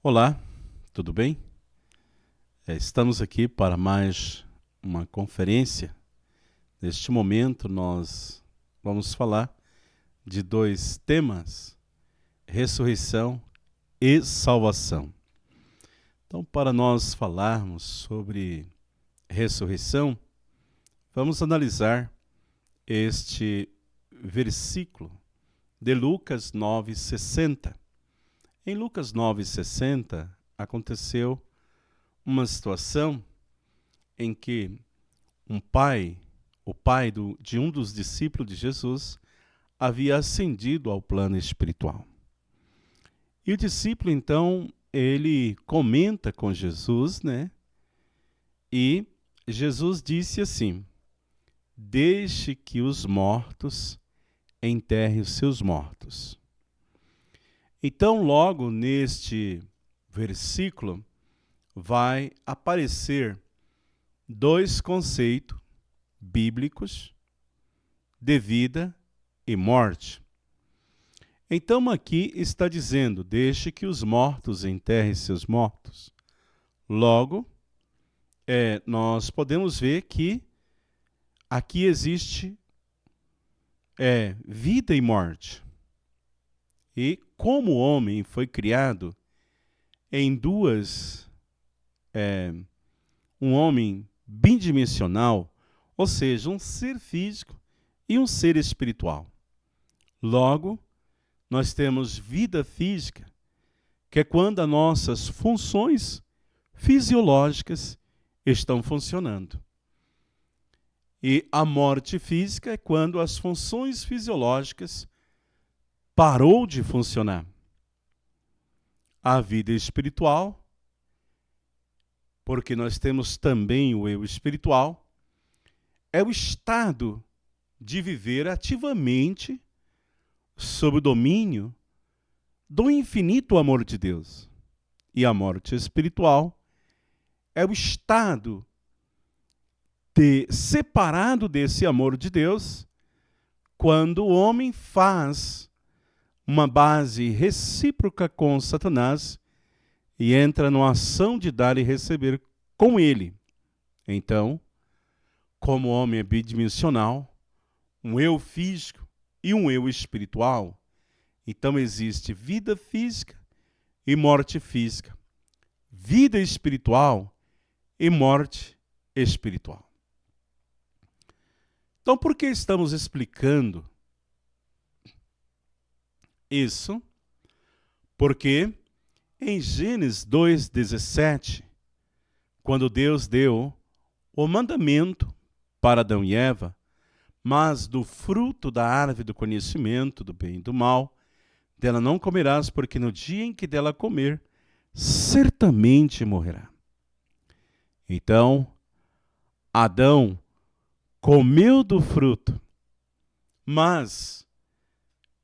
Olá, tudo bem? Estamos aqui para mais uma conferência. Neste momento nós vamos falar de dois temas: ressurreição e salvação. Então, para nós falarmos sobre ressurreição, vamos analisar este versículo de Lucas 9:60. Em Lucas 9:60, aconteceu uma situação em que o pai de um dos discípulos de Jesus, havia ascendido ao plano espiritual. E o discípulo, então, ele comenta com Jesus, né? E Jesus disse assim: deixe que os mortos enterrem os seus mortos. Então, logo neste versículo, vai aparecer dois conceitos bíblicos de vida e morte. Então, aqui está dizendo: deixe que os mortos enterrem seus mortos. Logo, nós podemos ver que aqui existe vida e morte. E como o homem foi criado em um homem bidimensional, ou seja, um ser físico e um ser espiritual. Logo, nós temos vida física, que é quando as nossas funções fisiológicas estão funcionando. E a morte física é quando as funções fisiológicas parou de funcionar. A vida espiritual, porque nós temos também o eu espiritual, é o estado de viver ativamente sob o domínio do infinito amor de Deus. E a morte espiritual é o estado separado desse amor de Deus, quando o homem faz uma base recíproca com Satanás e entra numa ação de dar e receber com ele. Então, como o homem é bidimensional, um eu físico e um eu espiritual, então existe vida física e morte física, vida espiritual e morte espiritual. Então, por que estamos explicando isso? Porque em Gênesis 2:17, quando Deus deu o mandamento para Adão e Eva, mas do fruto da árvore do conhecimento do bem e do mal, dela não comerás, porque no dia em que dela comer, certamente morrerá. Então, Adão comeu do fruto, mas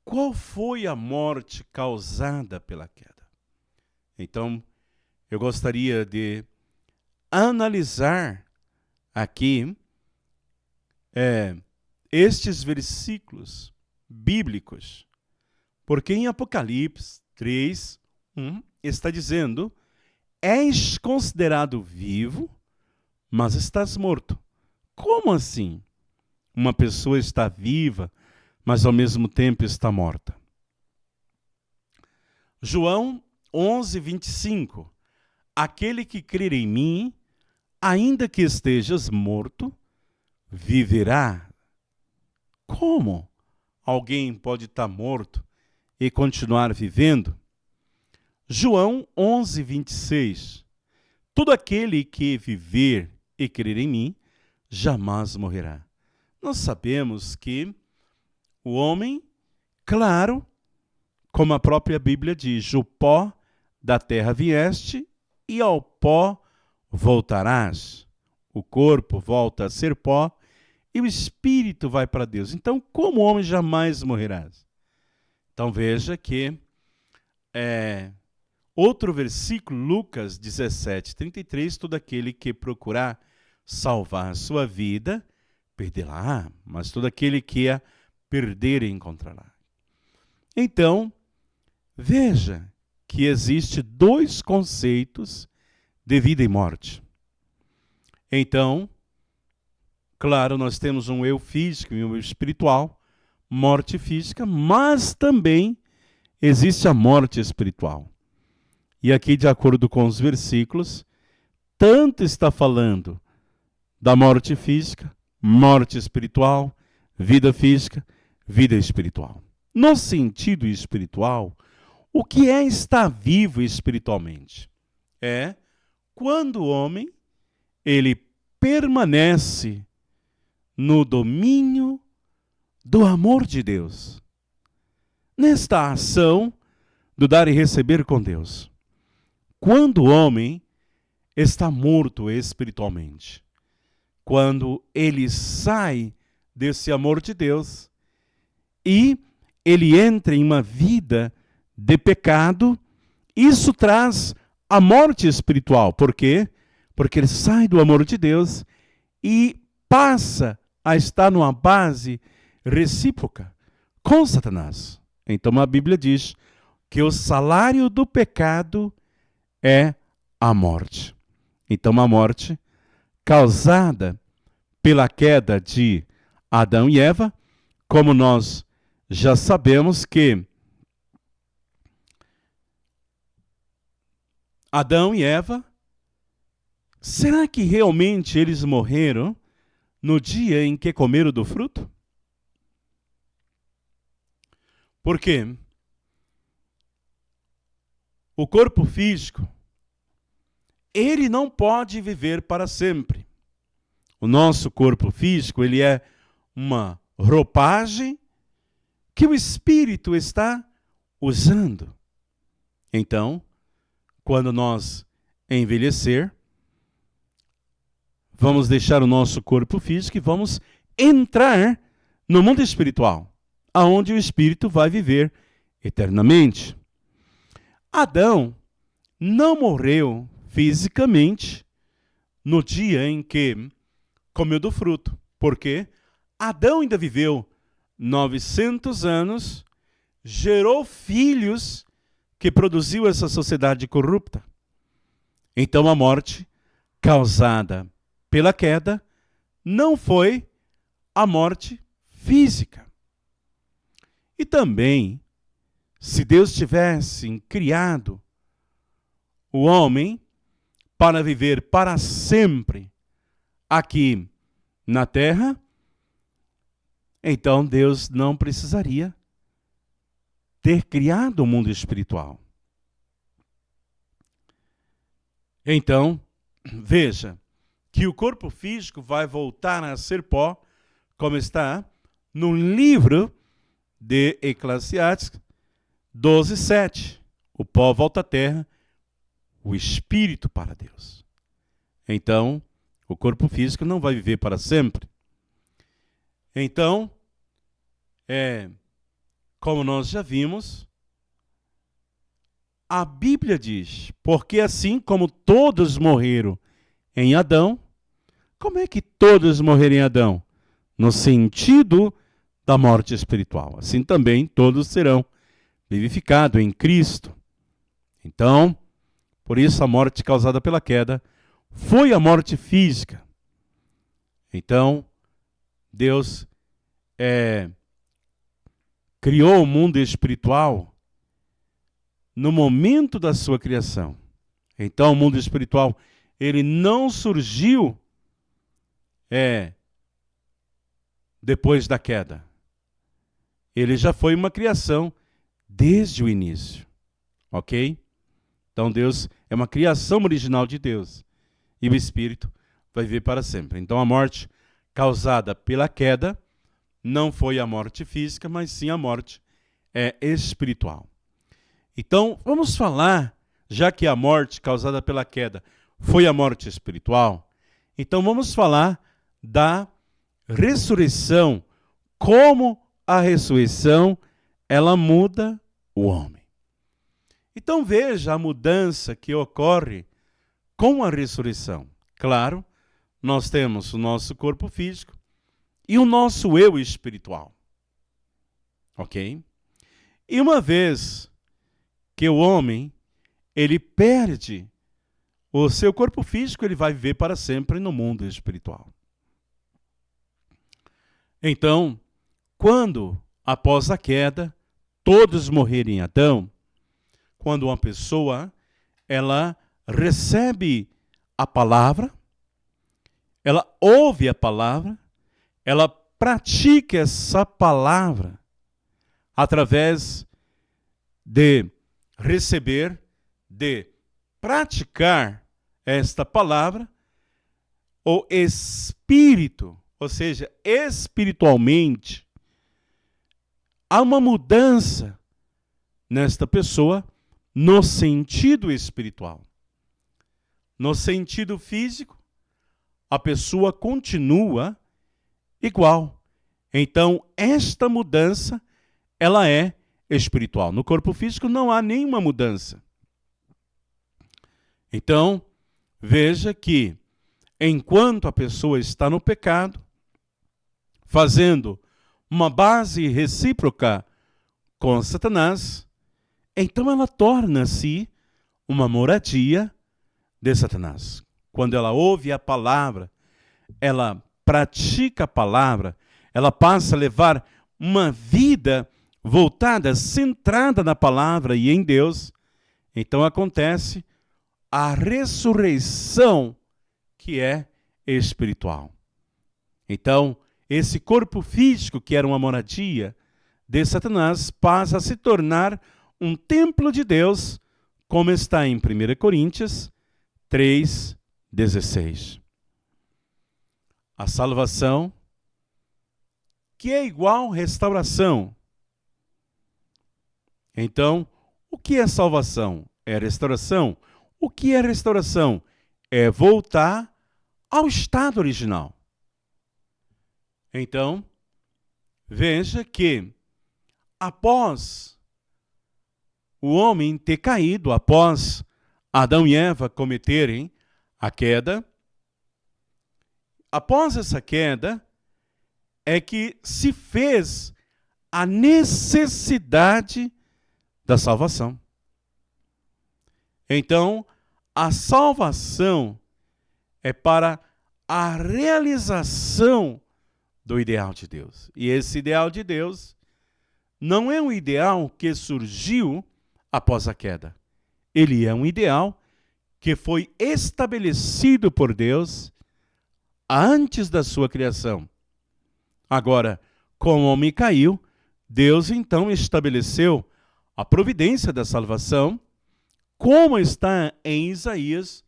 qual foi a morte causada pela queda? Então, eu gostaria de analisar aqui estes versículos bíblicos, porque em Apocalipse 3:1 está dizendo: és considerado vivo, mas estás morto. Como assim? Uma pessoa está viva, mas ao mesmo tempo está morta. João 11:25. Aquele que crer em mim, ainda que estejas morto, viverá. Como alguém pode estar morto e continuar vivendo? João 11:26. Todo aquele que viver e crer em mim, jamais morrerá. Nós sabemos que o homem, claro, como a própria Bíblia diz, o pó da terra vieste e ao pó voltarás. O corpo volta a ser pó e o espírito vai para Deus. Então, como o homem jamais morrerá? Então, veja que outro versículo, Lucas 17:33, todo aquele que procurar salvar a sua vida, perderá, mas todo aquele que a perder encontrará. Então, veja que existe dois conceitos de vida e morte. Então, claro, nós temos um eu físico e um eu espiritual, morte física, mas também existe a morte espiritual. E aqui, de acordo com os versículos, tanto está falando da morte física, morte espiritual, vida física, vida espiritual. No sentido espiritual, o que é estar vivo espiritualmente? É quando o homem ele permanece no domínio do amor de Deus, nesta ação do dar e receber com Deus. Quando o homem está morto espiritualmente, quando ele sai desse amor de Deus e ele entra em uma vida de pecado, isso traz a morte espiritual. Por quê? Porque ele sai do amor de Deus e passa a estar numa base recíproca com Satanás. Então a Bíblia diz que o salário do pecado é a morte. Então a morte causada pela queda de Adão e Eva, como nós já sabemos que Adão e Eva, será que realmente eles morreram no dia em que comeram do fruto? Por quê? O corpo físico, ele não pode viver para sempre. O nosso corpo físico, ele é uma roupagem que o espírito está usando. Então, quando nós envelhecer, vamos deixar o nosso corpo físico e vamos entrar no mundo espiritual, aonde o espírito vai viver eternamente. Adão não morreu fisicamente no dia em que comeu do fruto, porque Adão ainda viveu 900 anos, gerou filhos que produziu essa sociedade corrupta. Então a morte causada pela queda não foi a morte física. E também, se Deus tivesse criado o homem para viver para sempre aqui na terra, então Deus não precisaria ter criado o mundo espiritual. Então, veja que o corpo físico vai voltar a ser pó, como está no livro de Eclesiastes 12:7. O pó volta à terra, o espírito para Deus. Então, o corpo físico não vai viver para sempre. Então, como nós já vimos, a Bíblia diz, porque assim como todos morreram em Adão, como é que todos morreram em Adão? No sentido da morte espiritual. Assim também todos serão vivificados em Cristo. Então, por isso a morte causada pela queda foi a morte física. Então, Deus criou o mundo espiritual no momento da sua criação. Então, o mundo espiritual, ele não surgiu depois da queda. Ele já foi uma criação desde o início. Ok? Então, Deus é uma criação original de Deus. E o Espírito vai viver para sempre. Então, a morte causada pela queda não foi a morte física, mas sim a morte espiritual. Então, vamos falar, já que a morte causada pela queda foi a morte espiritual, então vamos falar da ressurreição, como a ressurreição, ela muda o homem. Então veja a mudança que ocorre com a ressurreição. Claro, nós temos o nosso corpo físico e o nosso eu espiritual. Ok? E uma vez que o homem ele perde o seu corpo físico, ele vai viver para sempre no mundo espiritual. Então, quando, após a queda, todos morrerem em Adão, quando uma pessoa, ela recebe a palavra, ela ouve a palavra, ela pratica essa palavra através de receber, de praticar esta palavra, o Espírito, ou seja, espiritualmente, há uma mudança nesta pessoa no sentido espiritual. No sentido físico, a pessoa continua igual. Então, esta mudança, ela é espiritual. No corpo físico não há nenhuma mudança. Então, veja que, enquanto a pessoa está no pecado, fazendo uma base recíproca com Satanás, então ela torna-se uma moradia de Satanás. Quando ela ouve a palavra, ela pratica a palavra, ela passa a levar uma vida voltada, centrada na palavra e em Deus, então acontece a ressurreição que é espiritual. Então, esse corpo físico, que era uma moradia de Satanás, passa a se tornar um templo de Deus, como está em 1 Coríntios 3:16. A salvação, que é igual restauração. Então, o que é salvação? É restauração. O que é restauração? É voltar ao estado original. Então, veja que após o homem ter caído, após Adão e Eva cometerem a queda, após essa queda, é que se fez a necessidade da salvação. Então, a salvação é para a realização do ideal de Deus. E esse ideal de Deus não é um ideal que surgiu após a queda. Ele é um ideal que foi estabelecido por Deus antes da sua criação. Agora, como o homem caiu, Deus então estabeleceu a providência da salvação, como está em Isaías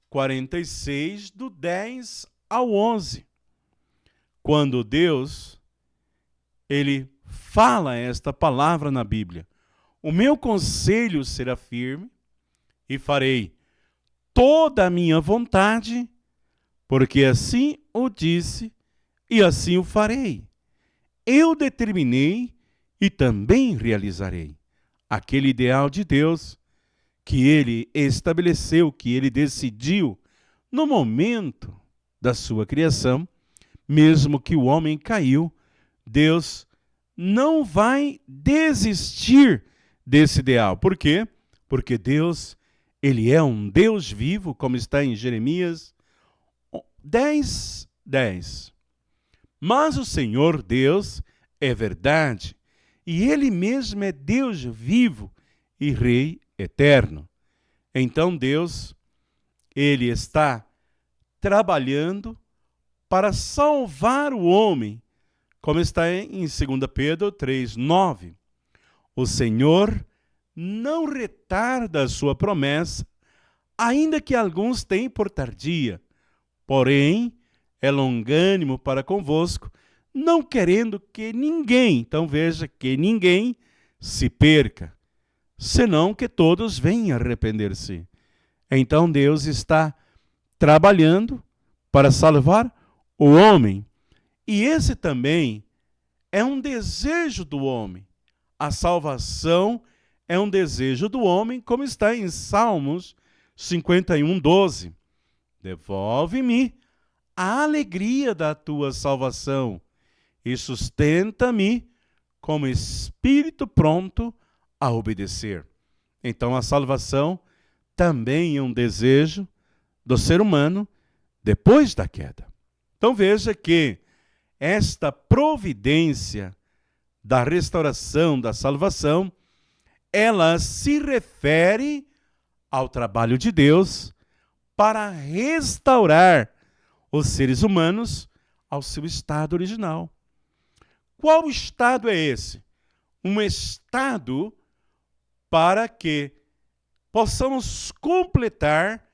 46, do 10 ao 11. Quando Deus, ele fala esta palavra na Bíblia: o meu conselho será firme e farei toda a minha vontade, porque assim o disse e assim o farei. Eu determinei e também realizarei. Aquele ideal de Deus que ele estabeleceu, que ele decidiu no momento da sua criação, mesmo que o homem caiu, Deus não vai desistir desse ideal. Por quê? Porque Deus, ele é um Deus vivo, como está em Jeremias 10:10. Mas o Senhor Deus é verdade, e ele mesmo é Deus vivo e Rei eterno. Então Deus, ele está trabalhando para salvar o homem, como está em 2 Pedro 3:9. O Senhor não retarda a sua promessa, ainda que alguns tenham por tardia, porém é longânimo para convosco, não querendo que ninguém, então veja, que ninguém se perca, senão que todos venham arrepender-se. Então Deus está trabalhando para salvar o homem. E esse também é um desejo do homem. A salvação é um desejo do homem, como está em Salmos 51:12. Devolve-me a alegria da tua salvação e sustenta-me como espírito pronto a obedecer. Então a salvação também um desejo do ser humano depois da queda. Então veja que esta providência da restauração, da salvação, ela se refere ao trabalho de Deus para restaurar os seres humanos ao seu estado original. Qual estado é esse? Um estado para que possamos completar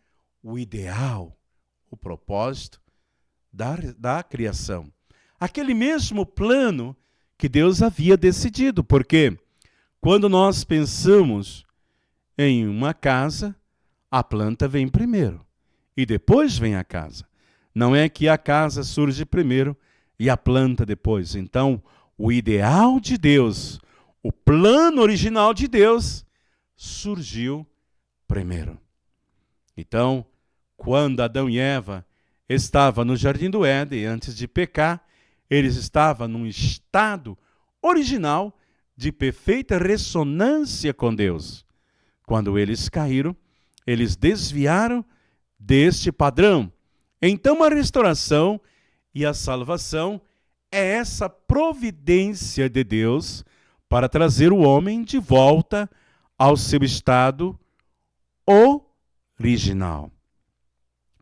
o ideal, o propósito da criação. Aquele mesmo plano que Deus havia decidido, porque quando nós pensamos em uma casa, a planta vem primeiro e depois vem a casa. Não é que a casa surge primeiro e a planta depois. Então, o ideal de Deus, o plano original de Deus, surgiu primeiro. Então, quando Adão e Eva estavam no Jardim do Éden, antes de pecar, eles estavam num estado original de perfeita ressonância com Deus. Quando eles caíram, eles desviaram deste padrão. Então, a restauração e a salvação é essa providência de Deus para trazer o homem de volta ao seu estado original.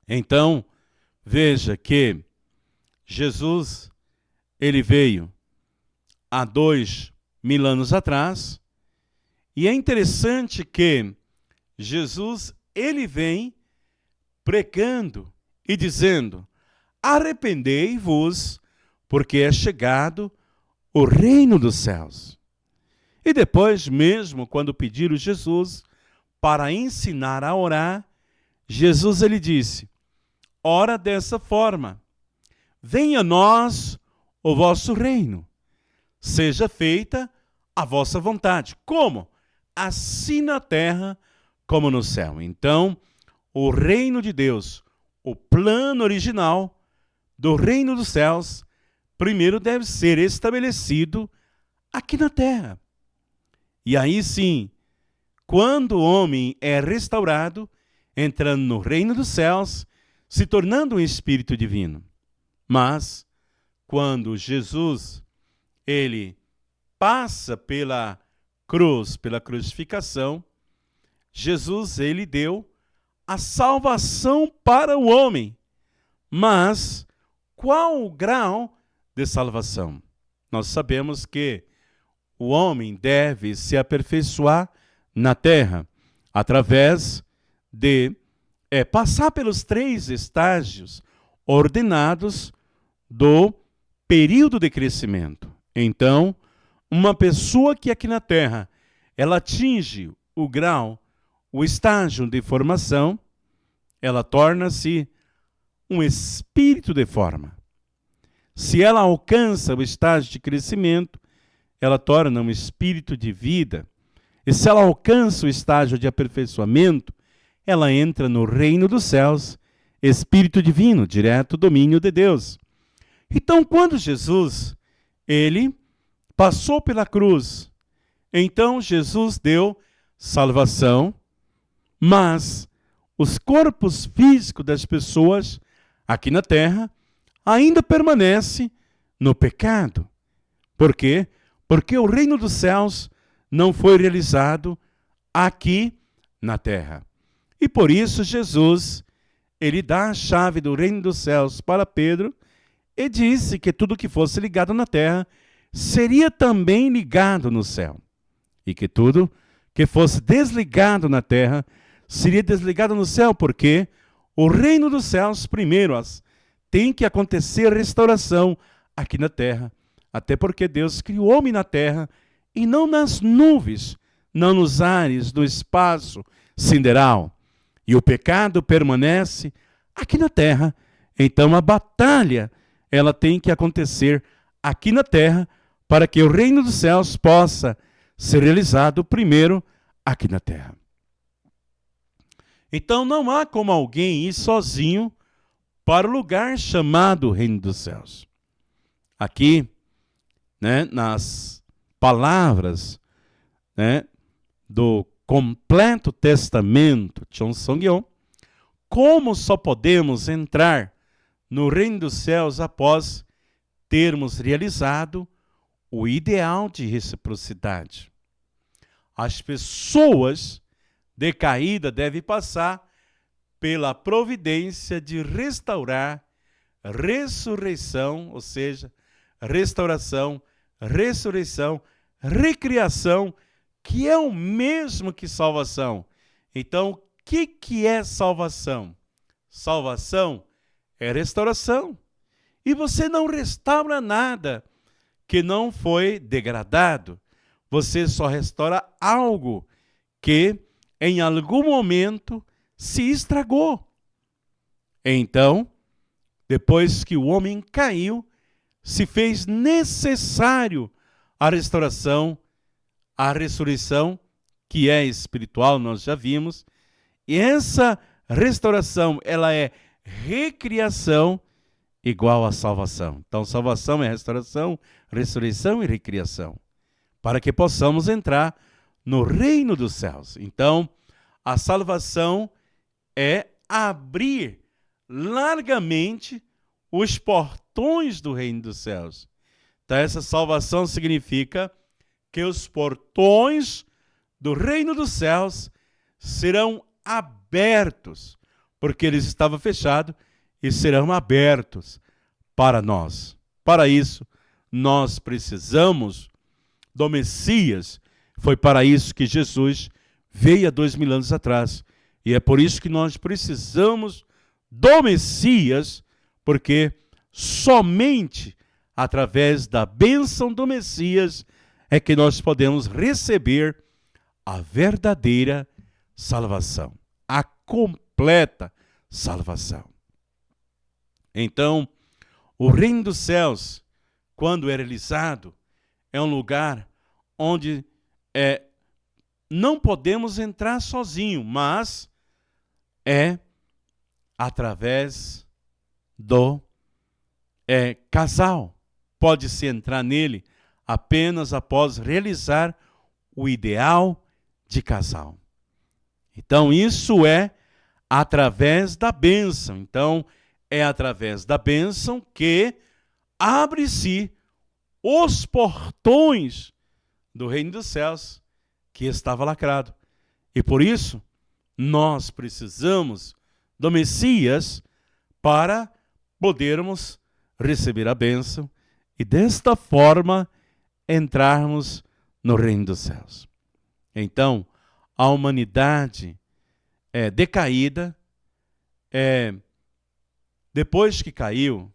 Então, veja que Jesus, ele veio há 2000 anos atrás, e é interessante que Jesus, ele vem pregando e dizendo: arrependei-vos, porque é chegado o reino dos céus. E depois, mesmo quando pediram Jesus para ensinar a orar, Jesus ele disse: ora dessa forma, venha a nós o vosso reino, seja feita a vossa vontade. Como? Assim na terra como no céu. Então, o reino de Deus, o plano original do reino dos céus, primeiro deve ser estabelecido aqui na terra. E aí sim, quando o homem é restaurado, entrando no reino dos céus, se tornando um espírito divino. Mas, quando Jesus, ele passa pela cruz, pela crucificação, Jesus, ele deu a salvação para o homem. Mas, qual o grau de salvação? Nós sabemos que o homem deve se aperfeiçoar na terra, através de passar pelos 3 estágios ordenados do período de crescimento. Então, uma pessoa que aqui na terra, ela atinge o grau, o estágio de formação, ela torna-se um espírito de forma. Se ela alcança o estágio de crescimento, ela torna um espírito de vida. E se ela alcança o estágio de aperfeiçoamento, ela entra no reino dos céus, espírito divino, direto domínio de Deus. Então, quando Jesus, ele passou pela cruz, então Jesus deu salvação, mas os corpos físicos das pessoas aqui na terra ainda permanecem no pecado. Por quê? Porque o reino dos céus não foi realizado aqui na terra. E por isso Jesus, ele dá a chave do reino dos céus para Pedro e disse que tudo que fosse ligado na terra seria também ligado no céu. E que tudo que fosse desligado na terra seria desligado no céu, porque o reino dos céus, primeiro, tem que acontecer restauração aqui na terra. Até porque Deus criou o homem na terra e não nas nuvens, não nos ares do espaço sideral. E o pecado permanece aqui na terra. Então a batalha, ela tem que acontecer aqui na terra para que o reino dos céus possa ser realizado primeiro aqui na terra. Então não há como alguém ir sozinho para o lugar chamado reino dos céus. Aqui, nas palavras do completo testamento, Jeonseongyeon, como só podemos entrar no reino dos céus após termos realizado o ideal de reciprocidade. As pessoas decaídas devem passar pela providência de restaurar, ressurreição, ou seja, restauração, ressurreição, recriação, que é o mesmo que salvação. Então, o que é salvação? Salvação é restauração. E você não restaura nada que não foi degradado. Você só restaura algo que em algum momento se estragou. Então, depois que o homem caiu, se fez necessário a restauração, a ressurreição, que é espiritual, nós já vimos. E essa restauração, ela é recriação igual à salvação. Então, salvação é restauração, ressurreição e recriação, para que possamos entrar no reino dos céus. Então, a salvação é abrir largamente os portões do reino dos céus. Então, essa salvação significa que os portões do reino dos céus serão abertos, porque eles estavam fechados, e serão abertos para nós. Para isso, nós precisamos do Messias. Foi para isso que Jesus veio há 2000 anos atrás. E é por isso que nós precisamos do Messias, porque somente através da bênção do Messias é que nós podemos receber a verdadeira salvação, a completa salvação. Então, o reino dos céus, quando é realizado, é um lugar onde não podemos entrar sozinho, mas é através do casal. Pode-se entrar nele apenas após realizar o ideal de casal. Então, isso é através da bênção. Então, é através da bênção que abre-se os portões do reino dos céus que estava lacrado. E por isso, nós precisamos do Messias para podermos receber a bênção e desta forma entrarmos no reino dos céus. Então, a humanidade decaída, depois que caiu,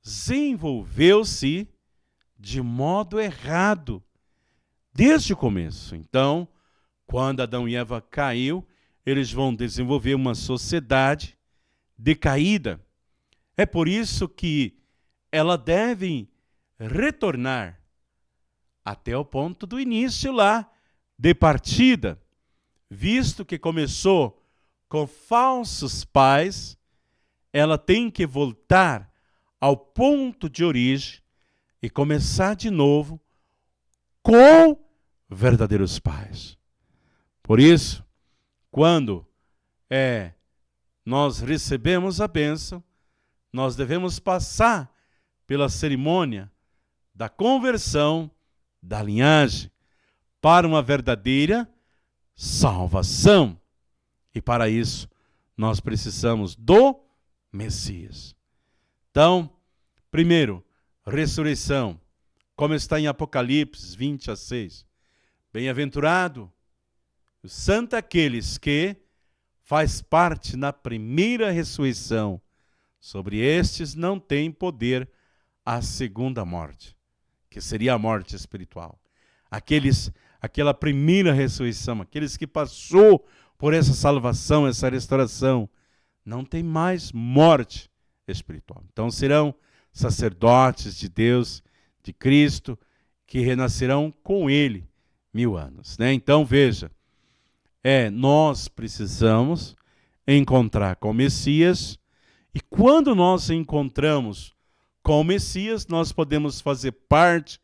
desenvolveu-se de modo errado desde o começo. Então, quando Adão e Eva caiu, eles vão desenvolver uma sociedade decaída. É por isso que ela deve retornar até o ponto do início lá, de partida, visto que começou com falsos pais, ela tem que voltar ao ponto de origem e começar de novo com verdadeiros pais. Por isso, quando nós recebemos a bênção, nós devemos passar pela cerimônia da conversão da linhagem para uma verdadeira salvação. E para isso, nós precisamos do Messias. Então, primeiro, ressurreição, como está em Apocalipse 20:6. Bem-aventurado, santo aqueles que faz parte na primeira ressurreição. Sobre estes não tem poder a segunda morte, que seria a morte espiritual. Aquela primeira ressurreição, aqueles que passou por essa salvação, essa restauração, não tem mais morte espiritual. Então serão sacerdotes de Deus, de Cristo, que renascerão com Ele 1000 anos. Né? Então veja, nós precisamos encontrar com o Messias, e quando nós encontramos com o Messias, nós podemos fazer parte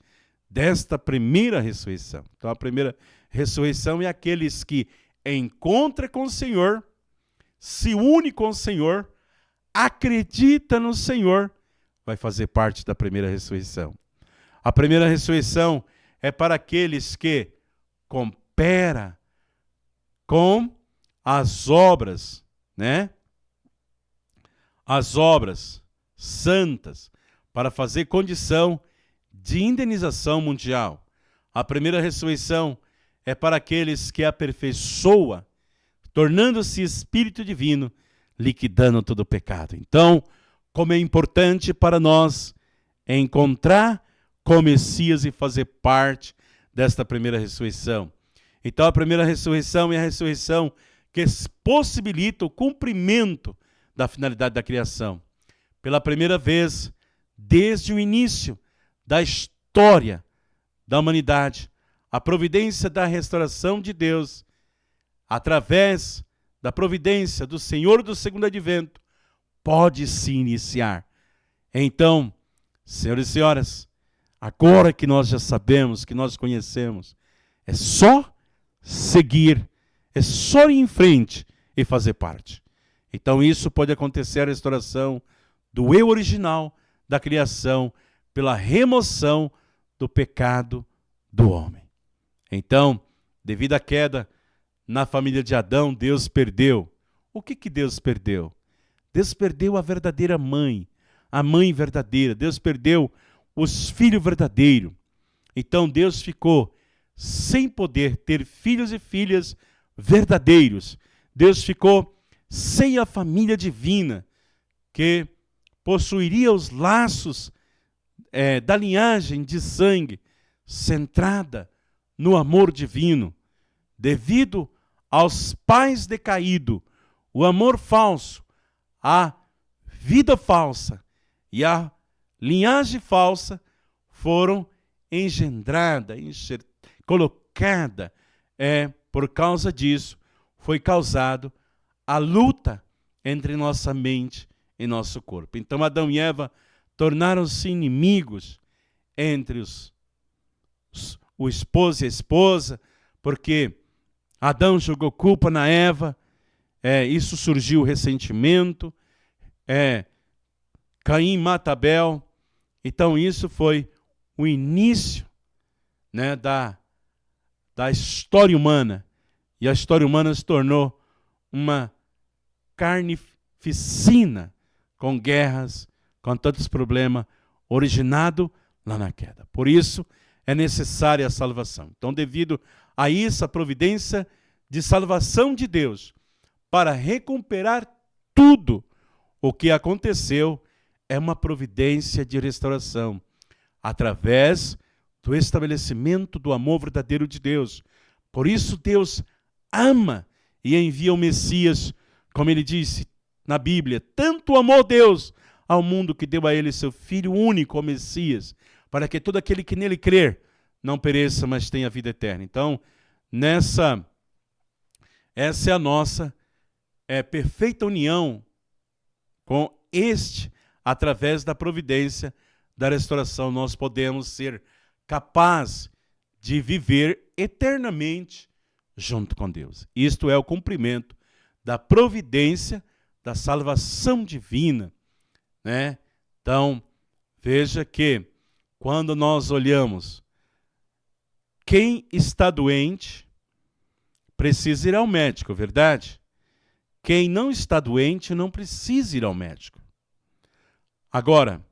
desta primeira ressurreição. Então a primeira ressurreição é aqueles que encontram com o Senhor, se une com o Senhor, acredita no Senhor, vai fazer parte da primeira ressurreição. A primeira ressurreição é para aqueles que cooperam com as obras, né? As obras santas, para fazer condição de indenização mundial. A primeira ressurreição é para aqueles que aperfeiçoa, tornando-se Espírito Divino, liquidando todo o pecado. Então, como é importante para nós encontrar com o Messias e fazer parte desta primeira ressurreição. Então, a primeira ressurreição é a ressurreição que possibilita o cumprimento da finalidade da criação. Pela primeira vez, desde o início da história da humanidade, a providência da restauração de Deus, através da providência do Senhor do segundo advento, pode se iniciar. Então, senhores e senhoras, agora que nós já sabemos, que nós conhecemos, é só seguir, é só ir em frente e fazer parte. Então isso pode acontecer a restauração do eu original da criação pela remoção do pecado do homem. Então, devido à queda na família de Adão, Deus perdeu. O que Deus perdeu? Deus perdeu a verdadeira mãe, a mãe verdadeira. Deus perdeu os filhos verdadeiros. Então Deus ficou sem poder ter filhos e filhas verdadeiros. Deus ficou sem a família divina, que possuiria os laços da linhagem de sangue, centrada no amor divino. Devido aos pais decaídos, o amor falso, a vida falsa e a linhagem falsa foram engendradas, colocadas. Por causa disso, foi causado a luta entre nossa mente e nosso corpo. Então Adão e Eva tornaram-se inimigos entre o esposo e a esposa, porque Adão jogou culpa na Eva, isso surgiu o ressentimento, Caim mata Abel. Então isso foi o início, né, da história humana, e a história humana se tornou uma carnificina, com guerras, com tantos problemas, originado lá na queda. Por isso é necessária a salvação. Então, devido a isso, a providência de salvação de Deus, para recuperar tudo o que aconteceu, é uma providência de restauração, através do estabelecimento do amor verdadeiro de Deus. Por isso Deus ama e envia o Messias, como ele disse na Bíblia, tanto amou Deus ao mundo que deu a ele seu Filho único, o Messias, para que todo aquele que nele crer não pereça, mas tenha vida eterna. Então, essa é a nossa perfeita união com através da providência da restauração, nós podemos ser capazes de viver eternamente junto com Deus. Isto é o cumprimento da providência da salvação divina, né? Então, veja que quando nós olhamos, quem está doente precisa ir ao médico, verdade? Quem não está doente não precisa ir ao médico. Agora,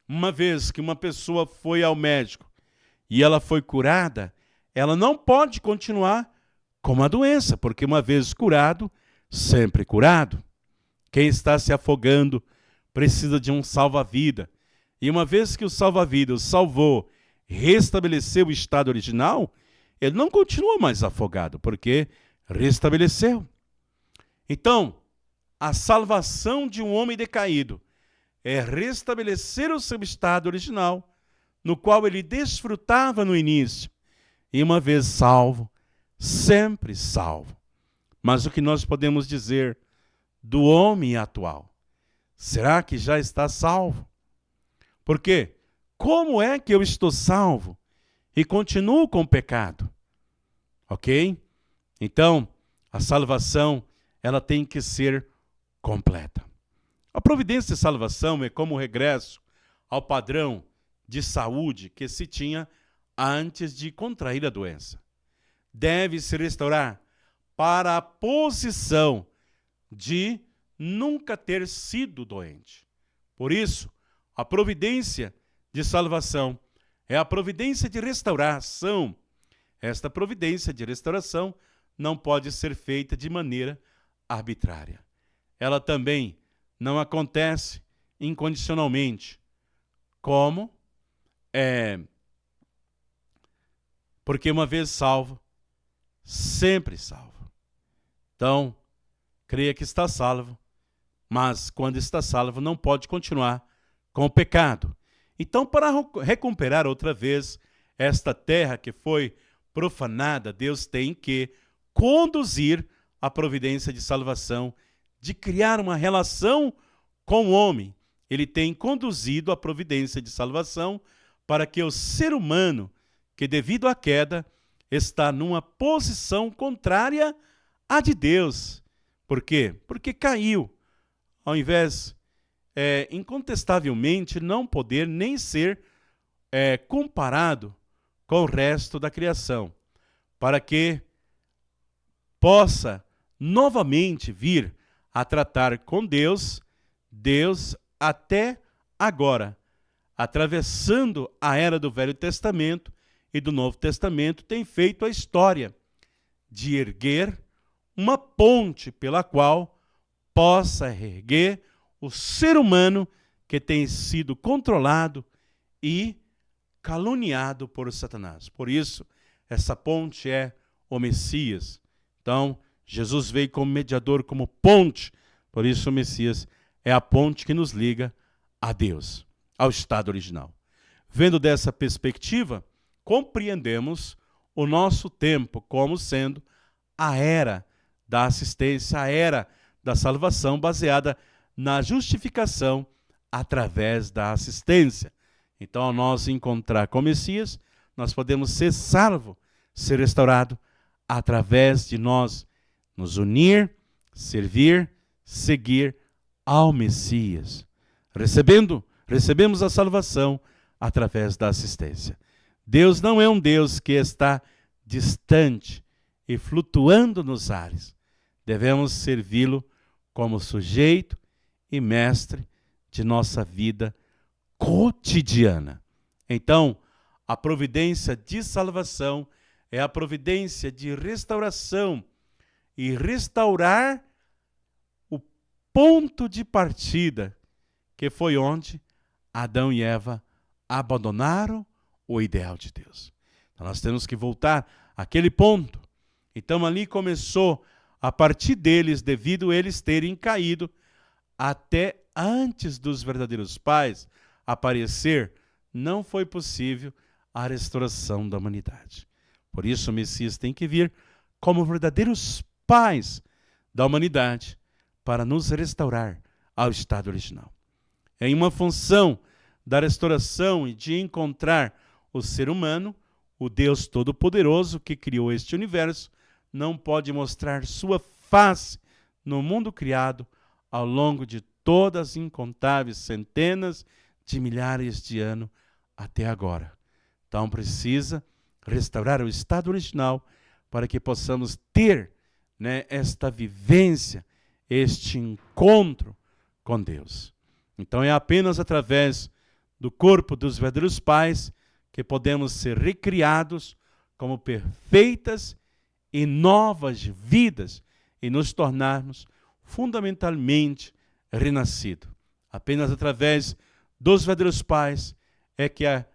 uma vez que uma pessoa foi ao médico e ela foi curada, ela não pode continuar com a doença, porque uma vez curado, sempre curado. Quem está se afogando precisa de um salva-vida. E uma vez que o salva-vida o salvou, restabeleceu o estado original, ele não continua mais afogado, porque restabeleceu. Então, a salvação de um homem decaído é restabelecer o seu estado original, no qual ele desfrutava no início, e uma vez salvo, sempre salvo. Mas o que nós podemos dizer do homem atual? Será que já está salvo? Porque como é que eu estou salvo e continuo com o pecado. Ok? Então, a salvação, ela tem que ser completa. A providência de salvação é como o regresso ao padrão de saúde que se tinha antes de contrair a doença. Deve se restaurar para a posição de nunca ter sido doente. Por isso, a providência de salvação é a providência de restauração. Esta providência de restauração não pode ser feita de maneira arbitrária. Ela também não acontece incondicionalmente. Como? Porque uma vez salvo, sempre salvo. Então, creia que está salvo, mas quando está salvo não pode continuar com o pecado. Então, para recuperar outra vez esta terra que foi profanada, Deus tem que conduzir a providência de salvação, de criar uma relação com o homem. Ele tem conduzido a providência de salvação para que o ser humano, que devido à queda, está numa posição contrária à de Deus. Por quê? Porque caiu. Ao invés, incontestavelmente, não poder nem ser comparado com o resto da criação, para que possa novamente vir a tratar com Deus, Deus até agora, atravessando a era do Velho Testamento e do Novo Testamento, tem feito a história de erguer uma ponte pela qual possa erguer o ser humano que tem sido controlado e caluniado por Satanás. Por isso, essa ponte é o Messias. Então, Jesus veio como mediador, como ponte. Por isso, o Messias é a ponte que nos liga a Deus, ao estado original. Vendo dessa perspectiva, compreendemos o nosso tempo como sendo a era da assistência, a era da salvação baseada na justificação através da assistência. Então, ao nós encontrar com o Messias, nós podemos ser salvos, ser restaurados através de nós nos unir, servir, seguir ao Messias. Recebemos a salvação através da assistência. Deus não é um Deus que está distante e flutuando nos ares. Devemos servi-lo como sujeito e mestre de nossa vida cotidiana. Então, a providência de salvação é a providência de restauração e restaurar o ponto de partida, que foi onde Adão e Eva abandonaram o ideal de Deus. Então, nós temos que voltar àquele ponto. Então, ali começou, a partir deles, devido a eles terem caído, até antes dos verdadeiros pais aparecer, não foi possível a restauração da humanidade. Por isso, o Messias tem que vir como verdadeiros pais da humanidade para nos restaurar ao estado original. Em uma função da restauração e de encontrar o ser humano, o Deus Todo-Poderoso que criou este universo não pode mostrar sua face no mundo criado ao longo de todas as incontáveis centenas de milhares de anos até agora. Então precisa restaurar o estado original para que possamos ter, esta vivência, este encontro com Deus. Então é apenas através do corpo dos verdadeiros pais que podemos ser recriados como perfeitas e novas vidas e nos tornarmos fundamentalmente renascidos. Apenas através dos verdadeiros pais é que é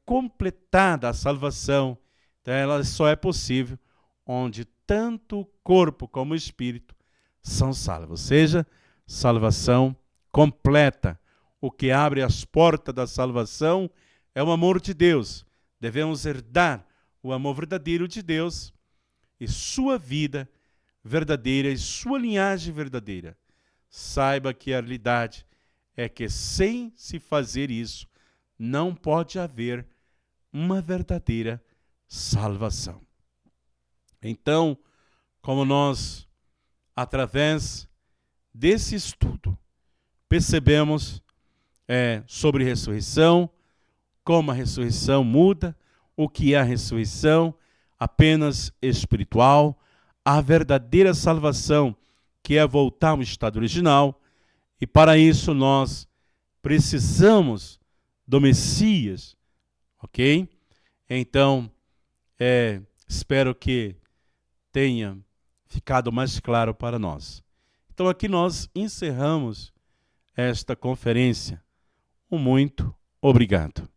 completada a salvação. Então ela só é possível onde tanto o corpo como o espírito são salvos. Ou seja, salvação completa. O que abre as portas da salvação é o amor de Deus. Devemos herdar o amor verdadeiro de Deus e sua vida verdadeira e sua linhagem verdadeira. Saiba que a realidade é que sem se fazer isso, não pode haver uma verdadeira salvação. Então, como nós, através desse estudo, percebemos sobre ressurreição, como a ressurreição muda, o que é a ressurreição apenas espiritual, a verdadeira salvação, que é voltar ao estado original, e para isso nós precisamos do Messias, ok? Então, espero que tenha ficado mais claro para nós. Então aqui nós encerramos esta conferência. Muito obrigado.